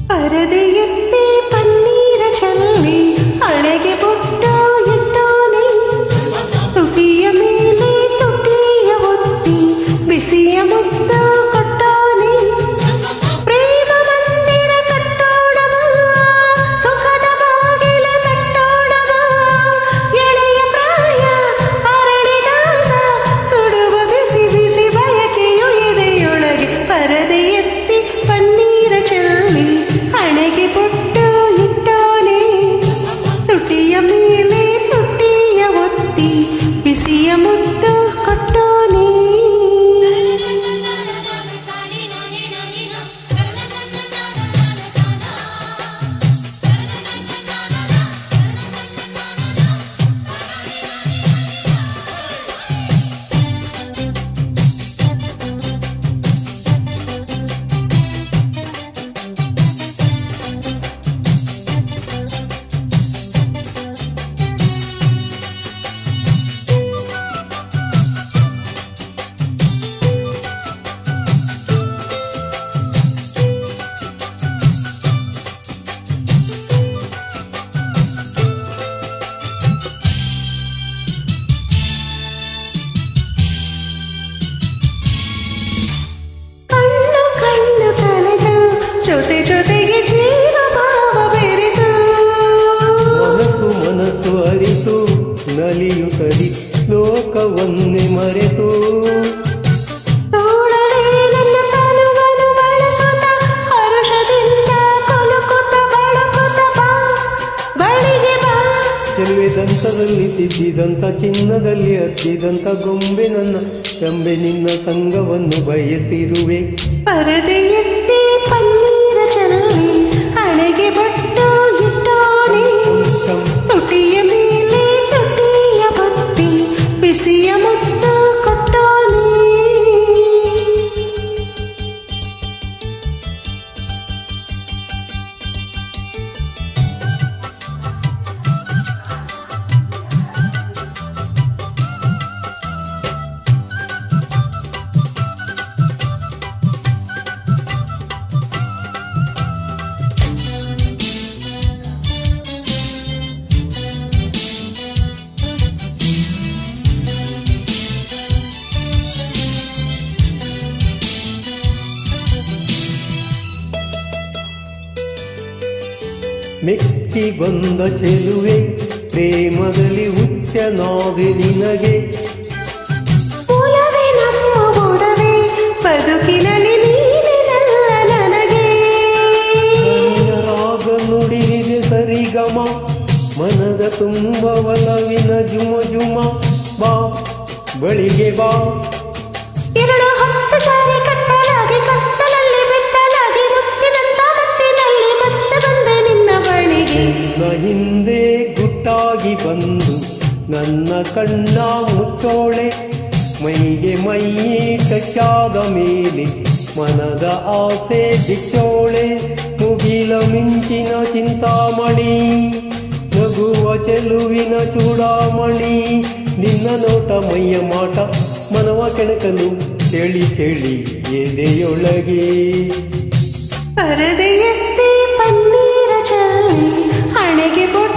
ಪರದೆಯೆತ್ತಿ ಪನ್ನೀರ ಚೆಲ್ಲಿ ಹಣೆಗೆ ಬೊಟ್ಟು ಇಟ್ಟೋನೆ, ತುಟಿಯ ಮೇಲೆ ತುಟಿಯ ಒತ್ತಿ ಬಿಸಿಯ ಮುತ್ತು ಕೊಟ್ಟೋನೆ. ಪ್ರೇಮ ಮಂದಿರ ಕಟ್ಟೋಣವ, ಸುಖದ ಬಾಗಿಲ ತಟ್ಟೋಣವ, ಎಳೆಯ ಪ್ರಾಯ ಅರಳಿದಾಗ ಸುಡುವ ಬಿಸಿ ಬಿಸಿ ಬಯಕೆಯು ಎದೆಯೊಳಗೆ. ಪರದೆಯೆತ್ತಿ ಪನ್ನೀರ ಚೆಲ್ಲಿ ಹಣೆಗೆ ಬೊಟ್ಟು ಇಟ್ಟೋನೆ, ತುಟಿಯ ಮೇಲೆ ತುಟಿಯ ಒತ್ತಿ ಬಿಸಿಯ ಮುತ್ತು ಕೊಟ್ಟೋನೆ. ಜೊತೆ ಜೊತೆಗೆ ಜೀವ ಭಾವ ಬೆರೆತು, ಮನಸ್ಸು ಮನಸ್ಸು ಅರಿತು ನಲಿಯುತ್ತಲಿ ಲೋಕವನ್ನೇ ಮರೆತು, ತೋಳಲೇ ನನ್ನ ತನುವನ್ನು ಬಳಸುತ್ತ ಹರುಷದಿಂದ ಕೊಲುಕುತ್ತ ಬಳಕುತ್ತ ಬಾ ಬಳಿಗೆ ಬಾ. ಚೆಲುವೆ ದಂತದಲ್ಲಿ ತಿದ್ದಿದಂತ ಚಿನ್ನದಲ್ಲಿ ಹತ್ತಿದಂತ ಗೊಂಬೆ ನನ್ನ ಚಂಬೆ, ನಿನ್ನ ಸಂಗವನ್ನು ಬಯಸಿರುವೆ. ಪರದೆಯೆತ್ತಿ ಪನ್ನೀರ ಚೆಲ್ಲಿ ಹಣೆಗೆ ಬೊಟ್ಟು ಇಟ್ಟೋನೆ, ತುಟಿಯ ಮೇಲೆ ತುಟಿಯ ಬತ್ತಿ ಬಿಸಿಯ ಮುತ್ತು ಕೊಟ್ಟೋನೆ. ಮೆಚ್ಚಿ ಬಂದ ಚೆಲುವೆ ಪ್ರೇಮದಲ್ಲಿ ಹುಚ್ಚನಾದೆ ನಿನಗೆ. ಮೂಲವೇ ನಮ್ಮ ಒಡವೆ ಬದುಕಿನಲ್ಲಿ ನೀನೆಲ್ಲ ನನಗೆ. ರಾಗ ನುಡಿದಿದೆ ಸರಿಗಮ, ಮನದ ತುಂಬ ಒಲವಿನ ಜುಮ ಜುಮ. ಬಾ ಬಳಿಗೆ ಬಾ. ಎರಡು ಹತ್ತು ಸಾರಿ ಕಟ್ಟಲಾಗಿ ಕತ್ತಲಲ್ಲಿ ಬಿಟ್ಟಲಾಗಿ ಮುತ್ತಿನಂತ ಮತ್ತಿನಲ್ಲಿ ಮತ್ತೆ ಬಂದೆ ನಿನ್ನ ಬಳಿಗೆ. ನಿನ್ನ ಹಿಂದೆ ಗುಟ್ಟಾಗಿ ಬಂದು ನನ್ನ ಕಣ್ಣ ಮುಚ್ಚೋಳೆ, ಮೈಗೆ ಮೈ ಕಚ್ಚಾದ ಮೇಲೆ ಮನದ ಆಸೆ ಬಿಚ್ಚೋಳೆ. ಮುಗಿಲ ಮಿಂಚಿನ ಚಿಂತಾಮಣಿ, ನಗುವ ಚೆಲುವಿನ ಚೂಡಾಮಣಿ, ನಿನ್ನ ನೋಟ ಮೈಯ ಮಾಟ ಮನವ ಕೆಣಕಲು ಚಳಿ ಚಳಿ ಎದೆಯೊಳಗೆ. ಪರದೆಯೆತ್ತಿ ಪನ್ನೀರ ಚೆಲ್ಲಿ ಹಣೆಗೆ ಬೊಟ್ಟು